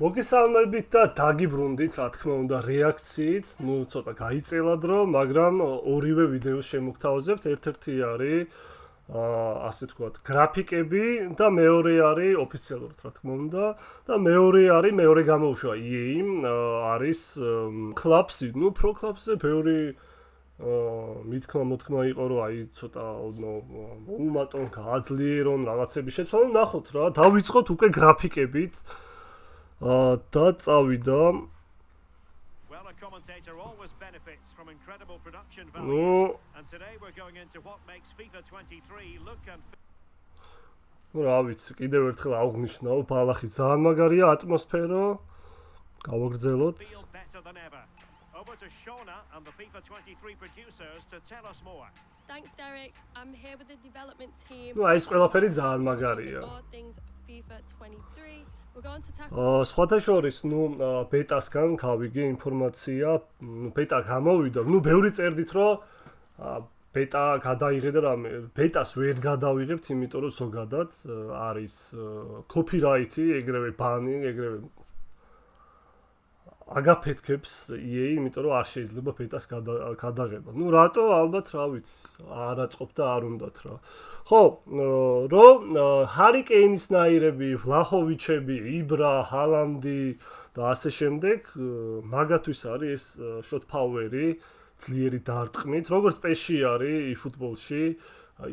მოგესალმებით და დაგიბრუნდით, რა თქმა უნდა, რეაქციით. ნუ ცოტა გაიწელა დრო, მაგრამ ორივე ვიდეოს შემოგთავაზებთ. ერთ-ერთი არის ასე ვთქვათ, გრაფიკები და მეორე არის ოფიციალურად, რა თქმა უნდა. და მეორე გამოუშვა EA არის კლუბსი, ნუ პრო კლუბზე ბევრი მithქმა იყო, რომ აი ცოტა მოუმატონ, გააძლიერონ რაღაცები შეცვალონ, ნახოთ რა, დავიწყოთ უკვე გრაფიკებით. და წავიდა რა ვიცი, კიდევ ერთხელ აღვნიშნავ, ბალახი ძალიან მაგარია, ატმოსფერო, გავაგრძელოთ. Thanks Derek, I'm here with the development team. ნუ აი ეს ყველაფერი ძალიან მაგარია. FIFA 23. We're going to tackle სხვათა შორის, ნუ ბეტასგან გავიგე ინფორმაცია, ბეტა გამოვიდა, ნუ ბევრი წერდით, რომ ბეტა გადაიღე და რამე, ბეტას ვერ გადავიღებთ, იმიტომ რომ ზოგადად არის კოპირაითი, ეგრევე ბანი, ეგრევე აგაფეთქებს EA, იმიტომ რომ არ შეიძლება ბეტას გადაღება. ნუ რატო, ალბათ რა ვიცი, არ აწყობ და არ უნდათ რა. ხო, რომ ჰარი კეინის ნაირები, ვლაჰოვიჩები, იბრა, ჰალანდი და ასე შემდეგ, მაგათვის არის ეს შოთ ფაუერი, ძლიერი დარტყმით, როგორც პესში არის eFootball-ში,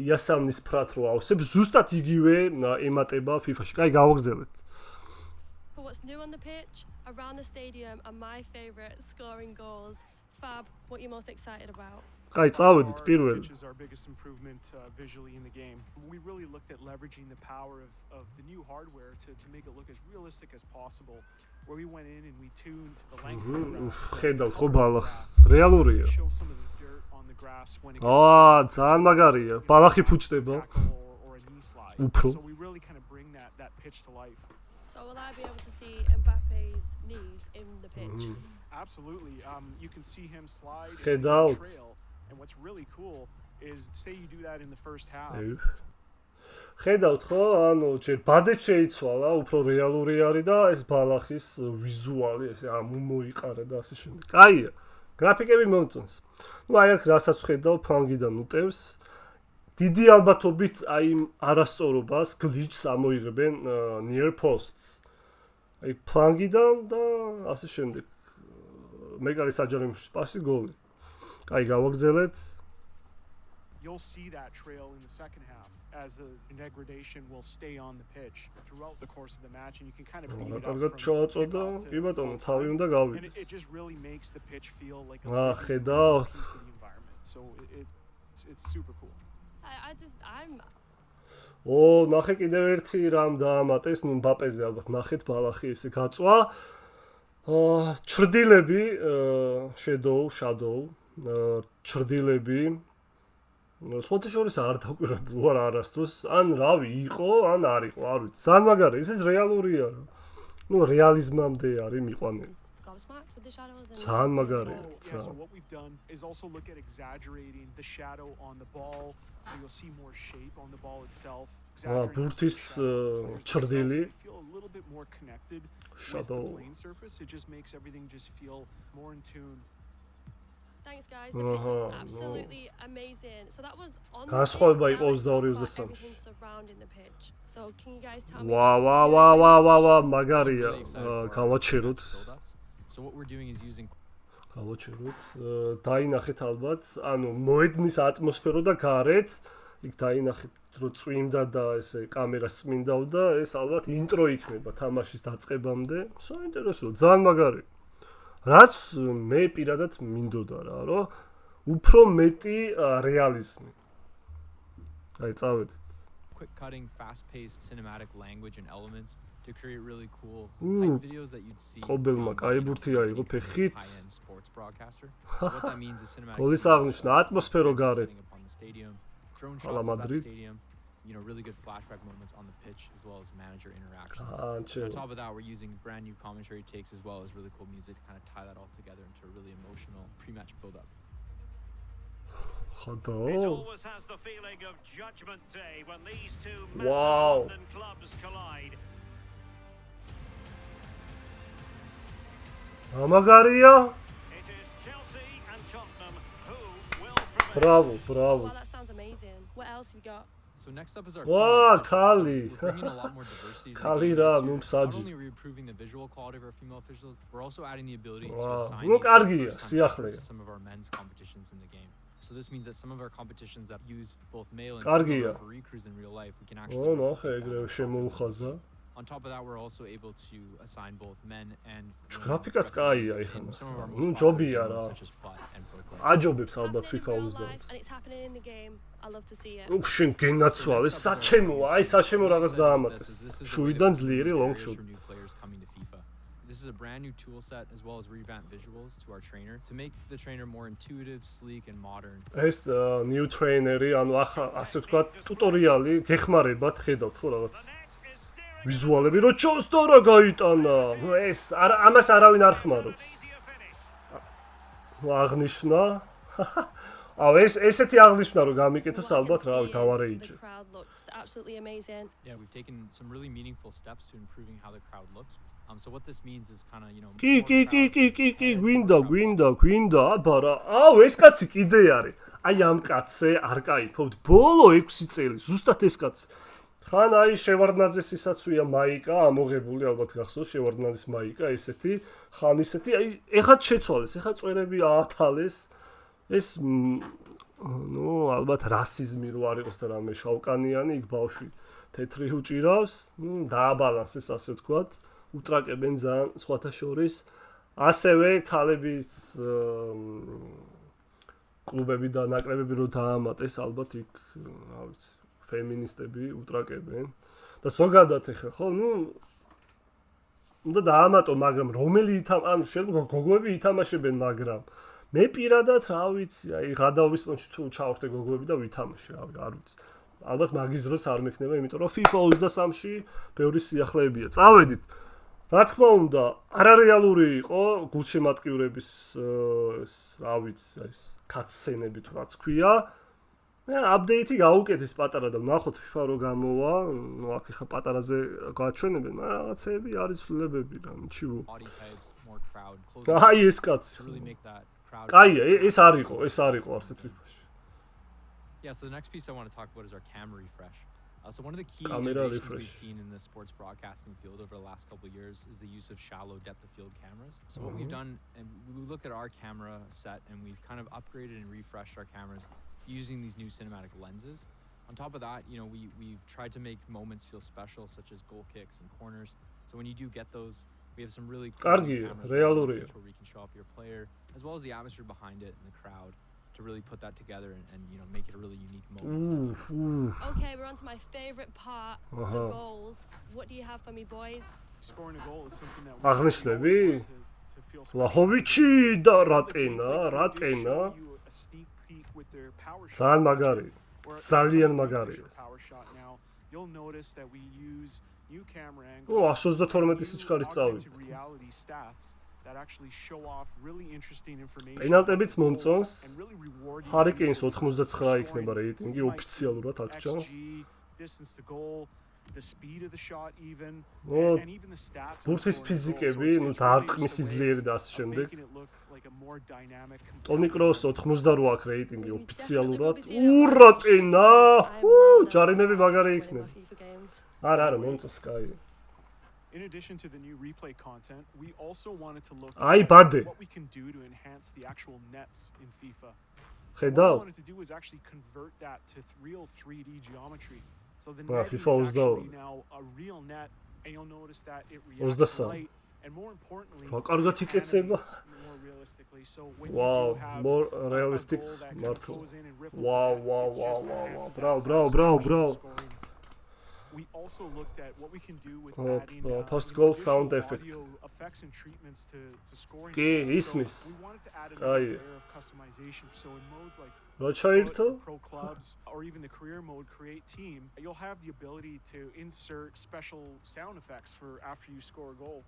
იასამნის ფრათ რო ავსებს, ზუსტად იგივე ემატება FIFA-ში. კაი, გავაგრძელეთ. what's new on the pitch, around the stadium, and my favorite scoring goals. Fab, what are you most excited about? კაი, წავედით პირველი. Which is our biggest improvement visually in the game. We really looked at leveraging the power of the new hardware to make it look as realistic as possible. Where we went in and we tuned the length of the grass. ხედავთ ხო ბალახს, რეალურია. Show some of the dirt on the grass when it ძალიან მაგარია. ბალახი ფუჭდება. or a knee slide. უფრო. So we really kind of bring that pitch to life. So will I be able to see Mbappe's knees in the pitch? Absolutely. You can see him slide in ხედავთ. the trail. And what's really cool is say you do that in the first half. ხედავთ ხო, ანუ ჯერ ბადეთ შეიცვალა, უფრო რეალური არის და ეს ბალახის ვიზუალი ესე მოიყარა და ასე შემდეგ. კაია, გრაფიკები მომწონს. ნუ აი აქ რასაც ხედავ, ფლანგიდან უტევს. დიდი ალბათობით აი არასწორობას, გლიჩს ამოიღებენ near posts. აი ფლანგიდან და ასე შემდეგ. მეკარის აჯანყებაში პასი გოლი. კაი, გავაგრძელეთ. You'll see that trail in the second half as the degradation will stay on the pitch throughout the course of the match and you can kind of bring it up კარგად ჩააწოდა, კი ბატონო, თავი უნდა and გავიდეს. it just really makes the pitch feel like a ხედავთ. piece of the environment. So it's super cool. I'm ნახე კიდევ ერთი რამ დაამატეს, ნუ მბაპეზე ალბათ ნახეთ ბალახი ესე გაწვა. ჩრდილები, shadow, ჩრდილები. სხვათა შორის არ დაკვირვებული ვარ არასდროს, ან რავი, იყო, ან არ იყო, არ ვიცი. ძალიან მაგარია, ეს რეალურია რა. ნუ რეალიზმამდე არის მიყვანილი. gobsmacked with the shadows and ძალიან მაგარია. Yeah, so what we've done is also look at exaggerating the shadow on the ball so you'll see more shape on the ball itself. ბურთის ჩრდილი, Feel a little bit more connected shadow. with the playing surface. It just makes everything just feel more in tune. Thanks guys, the pitch is absolutely amazing. So that was on the განსხვავება pitch, იყო now let's talk 22-23. about everything surrounding the pitch. So can you guys tell me? ვა, მაგარია. გავაჩეროთ. So what we're doing is using გავაჩეროთ. დაინახეთ ალბათ, ანუ მოედნის ატმოსფერო და გარეთ, იქ დაინახეთ რომ წვიმდა და ესე კამერა წმინდავდა, ეს ალბათ ინტრო იქნება თამაშის დაწყებამდე. საინტერესოა, ძალიან მაგარია. რაც მე პირადად მინდოდა რა, რომ უფრო მეტი რეალიზმი. აი, წავედით. quick cutting, fast-paced cinematic language and elements to create really cool type videos that you'd see ყობელმა კაი ბურთი აიღო ფეხით. high-end sports broadcaster. So what that means is cinematic გოლის აღნიშნა ატმოსფერო გარეთ. setting up on the stadium, drone Ala shots of that Madrid. stadium, really good flashback moments on the pitch as well as manager interactions. Anche. On top of that, we're using brand new commentary takes as well as really cool music to kind of tie that all together into a really emotional pre-match build-up. It always has the feeling of Judgment Day when these two massive Wow. London clubs collide. ამაგარია. It is Chelsea and Tottenham who will prevail. Bravo, bravo. Wow, that sounds amazing. What else have you got? So next up is our Wow, female officials. Kali. We're bringing a lot more diversity to the Kali game ra, this year. numsaji. Not only are we improving the visual quality of our female officials, we're also adding the ability to Wow. assign Nu these კარგია, first-time სიახლეა. to some of our men's competitions in the game. So this means that some of our competitions that use both male and კარგია. female referee crews in real life, we can actually ო, ნახე, replicate ეგრევე that. შემოუხაზა. On top of that, we're also able to assign both men and women გრაფიკაც referees კაია in ეხლა. some of our ნუ most ჯობია popular რა. games, such as FUT and Pro Clubs. აჯობებს ალბათ Happening in FIFA real უზდებს. life, and it's happening in the game. I love to see it. უх, შენ გენაცვალე, საჩემოა, აი საჩემო რაღაც დაამატეს. შუიდან ძლიერი long shot. For new players coming to FIFA. This is a brand new tool set as well as revamped visuals to our trainer to make the trainer more intuitive, sleek and modern. ეს new trainer-ი, ანუ ასე ვთქვათ, ტუტორიალი გეხმარებათ, ხედავთ ხო რაღაც ვიზუალები, რომ ჩოს და რა გაიტანა. ნუ ეს ამას არავინ არ ხმარობს. აღნიშნა. აუ ესეთი აღნიშნა რომ გამიკეთოს What I can ალბათ რავი see is დავარეიჯე. The crowd looks absolutely amazing. Yeah, we've taken some really meaningful steps to improving how the crowd looks. So what this means is kind of, you know, კი more crowd კი heads, გვინდა more crowd გვინდა აბა რა. აუ ეს კაცი კიდე არის. აი ამ კაცზე არ кайფობთ. ბოლო 6 წელი ზუსტად ეს კაცი. ხან აი შევარდნაძეს ისაცვია მაიკა ამოღებული ალბათ გახსოვს შევარდნაძის მაიკა ესეთი ხან ისეთი აი ეხა შეცვალეს ეხა წვერები აათალეს ეს ნუ ალბათ რასიზმი რო არ იყოს და რამე შავკანიანი იქ ბავშვი თეთრი უჭირავს ნუ დააბალანსეს ასე ვთქვათ უტრაკებენ ძალიან სხვათა შორის ასევე ქალების კლუბები და ნაკრებები რო დაამატეს ალბათ იქ რა ვიცი ფემინისტები უტრაკებენ და ზოგადად ეხლა ხო ნუ უნდა დაამატო მაგრამ რომელი ანუ შეიძლება გოგოები ითამაშებენ მაგრამ მე პირადად რა ვიცი აი გადაობის პონჩი თუ ჩავხდე გოგოები და ვითამაშე რავი არ ვიცი ალბათ მაგის დროს არ მექნება იმიტომ რომ FIFA 23-ში ბევრი სიახლეებია წავედით რა თქმა უნდა არარეალური იყო გულშემატკივრების ეს რა ვიცი ეს კატსცენები თუ რაც ქვია აპდეიტი გაუკეთეს პატარა და ვნახოთ FIFA რო გამოვა, ნუ აქ ხა პატარაზე გაჩვენებენ, მაგრამ რაღაცეები არის ცვლილებები რა, ნიჩიო. აი ეს კაცი. კაია, ეს არ იყო არსეთ FIFA-ში. Yeah, so the next piece I want to talk about is our camera refresh. So one of the key Camera innovations refresh. we've seen in the sports broadcasting field over the last couple of years is the use of shallow depth of field cameras. So what we've done, and we look at our camera set and we've kind of upgraded and refreshed our cameras using these new cinematic lenses. On top of that, you know, we've tried to make moments feel special, such as goal kicks and corners. So when you do get those, we have some really cool cameras where we can show off your player, as well as the atmosphere behind it and the crowd, to really put that together and you know make it a really unique moment. Okay, we're on to my favorite part, the goals. What do you have for me, boys? Scoring a goal is something that აღნიშნები? to feel ლაჰოვიჩი და რატენა. ძალიან მაგარი. ძალიან მაგარი. You'll notice that we use new camera ო 132 სიჩქარის წავით. that actually show off really interesting information. პენალტებიც მომწონს. ჰარიკეინს 99 იქნება რეიტინგი ოფიციალურად აქ ჩანს. Distance to goal, the speed of the shot even and even the stats. ბურთის ფიზიკები, ნუ დაარტყმის ძლიერი და ასე შემდეგ. ტონი კროს 88 აქ რეიტინგი ოფიციალურად. ურატენა! ჯარიმები მაგარი იქნება. არა, მომწონს კაი. In addition to the new replay content, we also wanted to look Ai, at bade. what we can do to enhance the actual nets in FIFA. What we ხედავ? wanted to do was actually convert that to real 3D geometry. So the Ah, net is FIFA actually now a real net, and you'll notice that it reacts to light, and more importantly, რა კარგად it იკეცება. animates more realistically. So when Wow, you do have more a realistic goal that kind of მართლა. goes in and ripples Wow, the net, wow, it wow, just wow, enhances wow. that Bravo. scoring. We also looked at what we can do with Oh, adding post-goal additional sound effect. audio effects and treatments to scoring. კი, So ისმის. we wanted to add კაი. another layer of customization. So in modes like რა ჩაირთო? pro clubs or even the career mode create team, you'll have the ability to insert special sound effects for after you score a goal.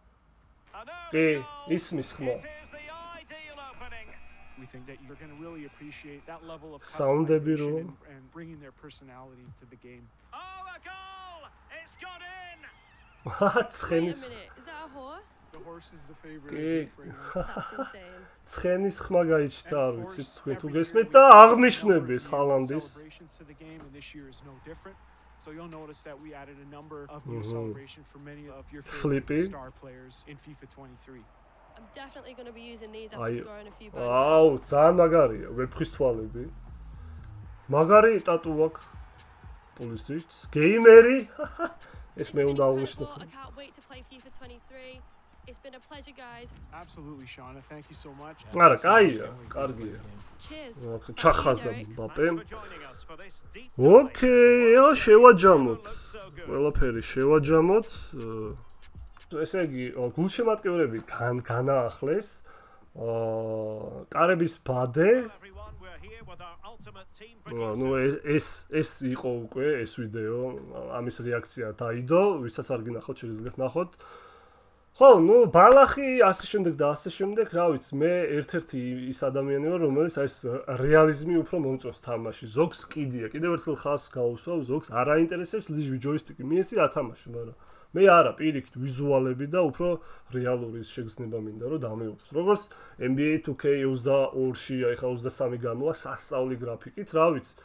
კი, ისმის ხმა. It is the ideal opening. We think that you're going to really appreciate that level of Sound-ები customization რო. and bringing their personality to the game. Oh, a goal! It's gone in. Wait a ცხენის minute, is that a horse? The horse is the favorite. კი. That's insane. ცხენის ხმა გაიჩნდა, არ And of ვიცით course, თქვენ თუ every გესმით year და we add აღნიშნები a ეს number of new ჰალანდის. celebrations to the game, and this year is no different. So you'll notice that we added a number of new celebrations for many of your Flippy. favorite star players in FIFA 23. I'm definitely going to be using these after Აი, scoring a few აუ, ძალიან მაგარია, ვეფხის თვალები. მაგარი ტატუ აქვს პოლისიც, გეიმერი. ეს მე უნდა აღნიშნო. I can't wait to play FIFA 23. It's been a pleasure, guys. Absolutely, Shauna. Thank you so much. არა, კაია, კარგია. Cheers. ჩახაზა Derek. მბაპემ. for joining us for this deep ოკეი, შევაჯამოთ. Looks so good. ყველაფერი შევაჯამოთ. ესე იგი, გულშემატკივრები განაახლეს. კარების ბადე. Everyone, we're here with our ultimate team ნუ ეს იყო უკვე ეს ვიდეო, ამის რეაქცია დაიდო, ვისაც არ გინახოთ, შეგიძლიათ ნახოთ. ხო, ნუ ბალახი ასე შემდეგ და ასე შემდეგ, რა ვიცი, მე ერთ-ერთი ის ადამიანი ვარ, რომელიც ეს რეალიზმი უფრო მომწონს თამაში. ზოგს კიდია, კიდევ ერთხელ ხას გაუსვავ, ზოგს არ აინტერესებს ლიჟვი ჯოისტიკი, მიეცი რა თამაში, მაგრამ მე არა, პირიქით ვიზუალები და უფრო რეალური შეგრძნება მინდა რომ დამეუფლოს. როგორც NBA 2K22-ში, აი ხა 23 გამოვა სასწაული გრაფიკით, რა ვიცი.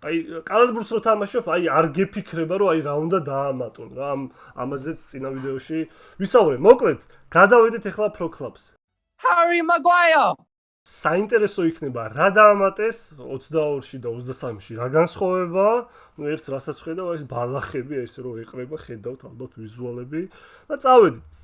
აი კალათბურთს რო თამაშობ, აი არ გეფიქრება რომ აი რა უნდა დაამატონ რა ამაზეც წინა ვიდეოში ვისაუბრე. მოკლედ, გადავედეთ ახლა Pro Clubs-ზე. Harry Maguire! საინტერესო იქნება რა დაამატეს 22-ში და 23-ში რა განსხვავება. ნუ ერთს რასაც ხედავ, ეს ბალახები ეს რო ეყრება, ხედავთ ალბათ ვიზუალები და წავედით.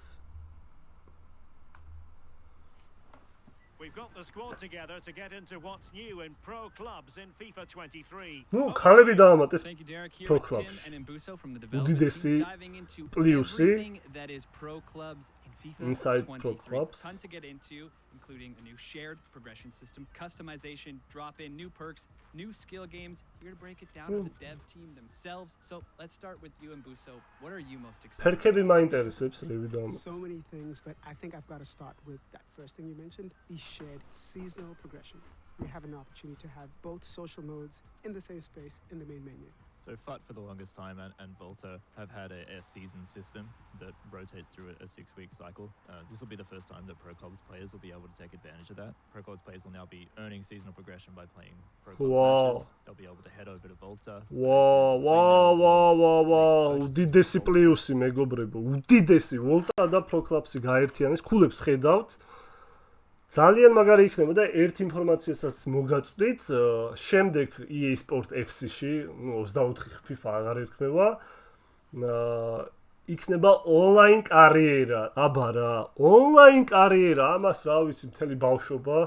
We've got the squad together to get into what's new in pro clubs in FIFA 23. ნუ ქალები დაამატეს Thank you, Derek. Here Pro with Clubs. Tim and Mbuso from the development უდიდესი team, diving into პლუსი everything that is Pro Clubs in FIFA Inside 23. Pro Clubs. Tons to get into, including a new shared progression system, customization, drop-in, new perks, new skill games. Here to break it down to the dev team themselves. So let's start with you and Mbuso. What are you most excited ფერქები მაინტერესებს რევი დაამატეს. So many things, but I think I've got to start with that first thing you mentioned, the shared seasonal progression. We have an opportunity to have both social modes in the same space in the main menu. So FUT for the longest time and Volta have had a season system that rotates through a 6-week cycle. This will be the first time that Pro Clubs players will be able to take advantage of that. Pro Clubs players will now be earning seasonal progression by playing Pro Clubs matches. They'll be able to head over to Volta. ვა უდიდესი პლუსი მეგობრებო, უდიდესი Volta და Pro Clubs-ი გაერთიანეს, ქულებს ხედავთ. ძალიან მაგარი იქნება და ერთ ინფორმაციასაც მოგაწვდით, შემდეგ EA Sport FC-ში, ნუ 24 FIFA აღარ ერქმევა, იქნება ონლაინ კარიერა, აბა რა, ონლაინ კარიერა, ამას რა ვიცი, მთელი ბავშვობა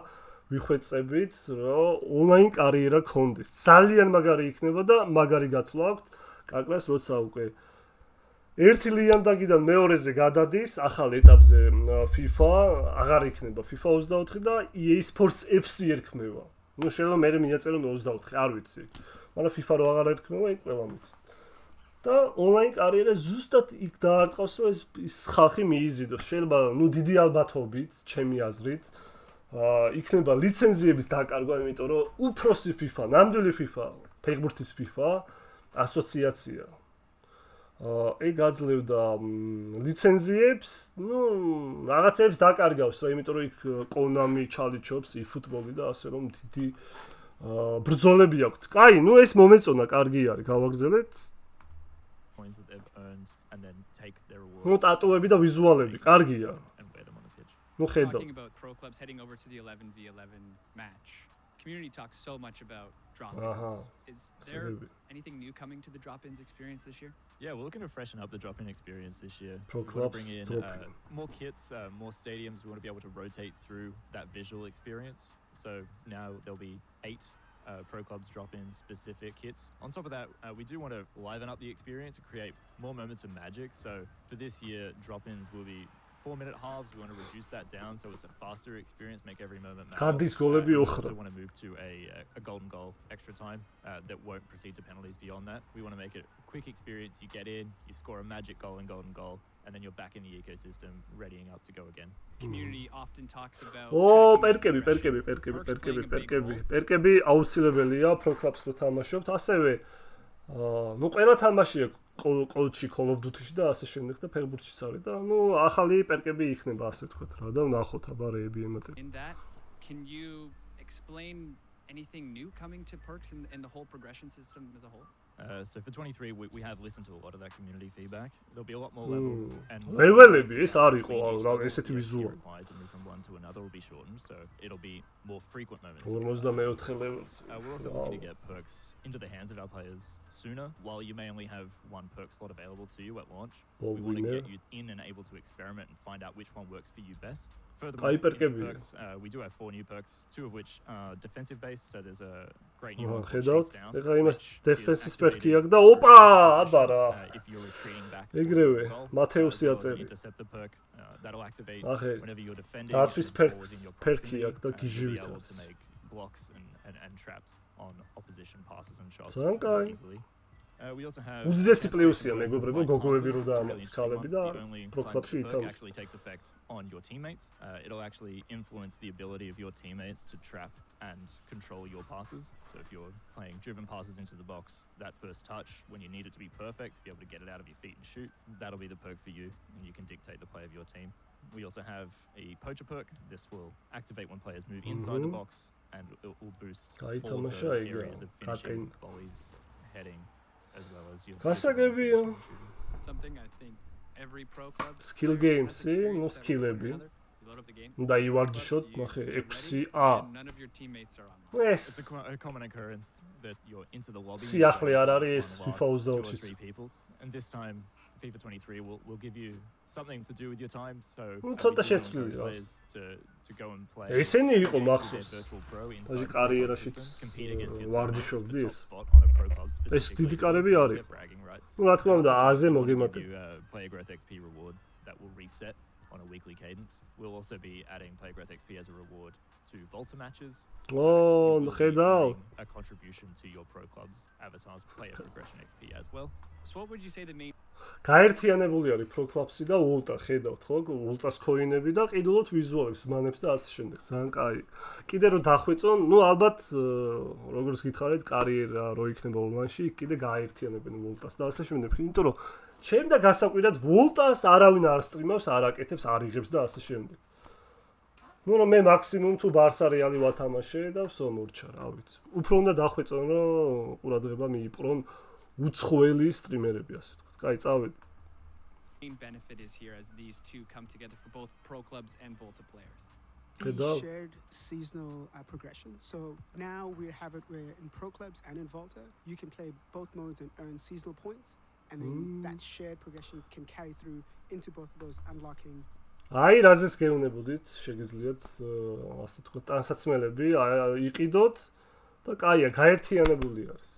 ვიხვეწებით, რომ ონლაინ კარიერა გქონდეს. ძალიან მაგარი იქნება და მაგარი გათვლა აქვს, კაკრას როცა უკვე ერთი ლიანდაგიდან მეორეზე გადადის ახალ ეტაპზე FIFA, აღარ იქნება FIFA 24 და EA Sports FC ერქმევა. ნუ შეიძლება მე მიაწერო 24, არ ვიცი. მაგრამ FIFA რო აღარ ერქმევა, იქ ყველა მიცით. და ონლაინ კარიერა ზუსტად იქ დაარტყავს, რომ ეს ხალხი მიიზიდოს. შეიძლება ნუ დიდი ალბათობით, ჩემი აზრით, იქნება ლიცენზიების დაკარგვა, იმიტომ რომ უფროსი FIFA, ნამდვილი FIFA, ფეხბურთის FIFA ასოციაცია ეგ აძლევდა ლიცენზიებს, ნუ რაღაცებს დაკარგავს რა, იმიტომ რომ იქ Konami ჩალიჩობს eFootball-ი და ასე რომ დიდი ბრძოლები აქვს. კაი, ნუ ეს მომეწონა, კარგი არის, გავაგზავნეთ. Points that they've earned and then take their rewards. ნუ ტატუები და ვიზუალები, კარგია. And wear them on the pitch. ნუ ხედავ. Talking about Pro Clubs heading over to the 11v11 match. Community talks so much about drop-ins. Is there anything new coming to the drop-ins experience this year? Yeah, we're looking to freshen up the drop-in experience this year. Pro We want Clubs to bring in drop-in. more kits, more stadiums. We want to be able to rotate through that visual experience. So now there'll be 8 Pro Clubs drop-in specific kits. On top of that, we do want to liven up the experience and create more moments of magic. So for this year, drop-ins will be 4-minute halves. We want to reduce that down so it's a faster experience, make every moment matter. გადის გოლები We ოხრა. also want to move to a golden goal extra time that won't proceed to penalties beyond that. We want to make it a quick experience. You get in, you score a magic goal and golden goal, and then you're back in the ecosystem, readying up to go again. Community often talks about პერკები აუცილებელია Pro Clubs-ს რო თამაშობთ, ასევე ნუ ყველა თამაშია კოუჩი Call of Duty-ში და ასე შემდეგ და ფეხბურთშიც არის და ნუ ახალი პერკები იქნება ასე ვთქვათ რა და ვნახოთ აბა რეები ემატები. In that, can you explain anything new coming to perks in the whole progression system as a whole? So for 23, we have listened to a lot of that community feedback. There'll be a lot more levels. And levelები ეს არ იყო რა ესეთი ვიზუალი. Required to move from one to another will be shortened, so it'll be more frequent moments. 44 levels. We're also looking to get perks into the hands of our players sooner. While you may only have one perk slot available to you at launch, we want to get you in and able to experiment and find out which one works for you best. Furthermore, perks, we do have 4 new perks, 2 of which are defensive based, so there's a great new one called Chase Down. ეხლა იმას defensive perk-ი აქვს და ოპა აბა რა. If you're retreating back ეგრევე მათეუსი აწერი. Interceptor perk that'll activate ახე whenever you're defending. დაცვის perk-ი აქვს და გიჟივით able არის. to make blocks and traps on opposition passes and shots ძალიან კაი. easily. We also have უდიდესი პლუსია მეგობრებო გოგოები რო დაამოწ ქალები და პროკლუბში perk ითავ. actually takes effect on your teammates. It'll actually influence the ability of your teammates to trap and control your passes. So if you're playing driven passes into the box, that first touch when you need it to be perfect, be able to get it out of your feet and shoot, that'll be the perk for you and you can dictate the play of your team. We also have a poacher perk. This will activate when players move inside the box and it will boost all of those areas of finishing, volleys, heading, as well as your Something I think every pro club skill games-ი, ნუ skillები. უნდა ივარჯიშოთ, ნახე 6A. none of your teammates are on. ეს It's a common occurrence that you're into the lobby. სიახლე არ არის ეს FIFA 22-ში. And this time FIFA 23 will give you something to do with your time, so ცოტა შეცვლილი რა. to go and play. ესენი იყო მახსოვს. დაჟე კარიერაშიც ვარჯიშობდი ეს. ეს დიდი კარები არის. ნუ რა თქმა უნდა A-ზე მოგემატებ. Player growth XP reward that will reset on a weekly cadence. We'll also be adding player growth XP as a reward to Volta matches. Oh, ხედავ. A contribution to your pro club's avatars player progression XP as well. So what would you say the main გაერთიანებული არის Pro Clubs-ი და Volta, ხედავთ ხო? Volta-ს ქოინები და ყიდულობთ ვიზუალებს, მანებს და ასე შემდეგ. ძალიან კაი. კიდე რომ დახვეწონ, ნუ ალბათ როგორც გითხარით, კარიერა რო იქნება online-ში, კიდე გაერთიანებენ Volta-ს და ასე შემდეგ. იმიტომ რომ ჩემ და გასაკვირად Volta-ს არავინ არ სტრიმავს, არ აკეთებს, არ იღებს და ასე შემდეგ. ნუ რომ მე მაქსიმუმ თუ Barca Real-ი ვათამაშე და всё მორჩა, რა ვიცი. უფრო უნდა დახვეწონ, რომ ყურადღება მიიპყრონ უცხოელი სტრიმერები ასე ვთქვათ. კაი, წავედი. main benefit is here as these two come together for both pro clubs and Volta players? The shared seasonal progression. So now we have it where in pro clubs and in Volta, you can play both modes and earn seasonal points, and then that shared progression can carry through into both of those, unlocking. აი, რაზეც გეუბნებოდით, შეგიძლიათ ასე ვთქვათ, ტანსაცმელები იყიდოთ და კაია, გაერთიანებული არის.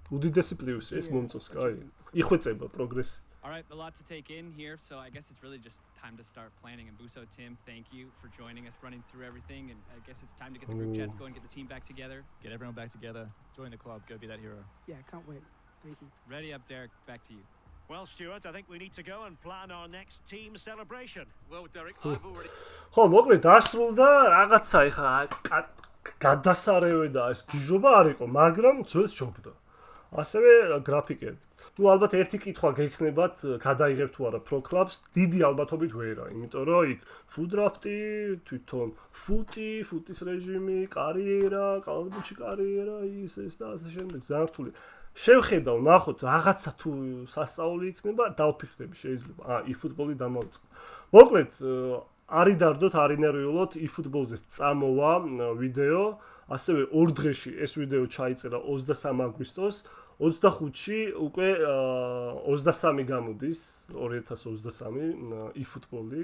უდიდესი პლუსი ეს მომწონს, კაი. იხვეწება პროგრესი. All right, a lot to take in here, so I guess it's really just time to start planning. And Buso, Tim, thank you for joining us, running through everything, and I guess it's time to get the group chats going, get the team back together. Get everyone back together, join the club, go be that hero. Yeah, can't wait. Thank you. Ready up, Derek, back to you. Well, Stuart, I think we need to go and plan our next team celebration. Well, Derek, I've already... ხო, მოკლედ დასრულდა რაღაცა ეხა გადასარევე და ეს გიჟობა არ იყო, მაგრამ ძველს ჯობდა. ასევე გრაფიკები. ნუ ალბათ ერთი კითხვა გექნებათ, გადაიღებ თუ არა Pro Clubs, დიდი ალბათობით ვერა, იმიტომ რომ იქ food draft-ი, თვითონ ფუტის რეჟიმი, კარიერა, კალბუჩი კარიერა, ეს და ასე შემდეგ, ძალიან რთული. შევხედავ, ნახოთ, რაღაცა თუ სასწაული იქნება, დავფიქრდები შეიძლება. eFootball-ი დამოვიწყო. მოკლედ, არიდარდოთ, არინერვიულოთ, eFootball-ზე წამოვა ვიდეო, ასევე 2 დღეში ეს ვიდეო ჩაიწერა 23 აგვისტოს, 25-ში უკვე 23 გამოდის, 2023 eFootball-ი.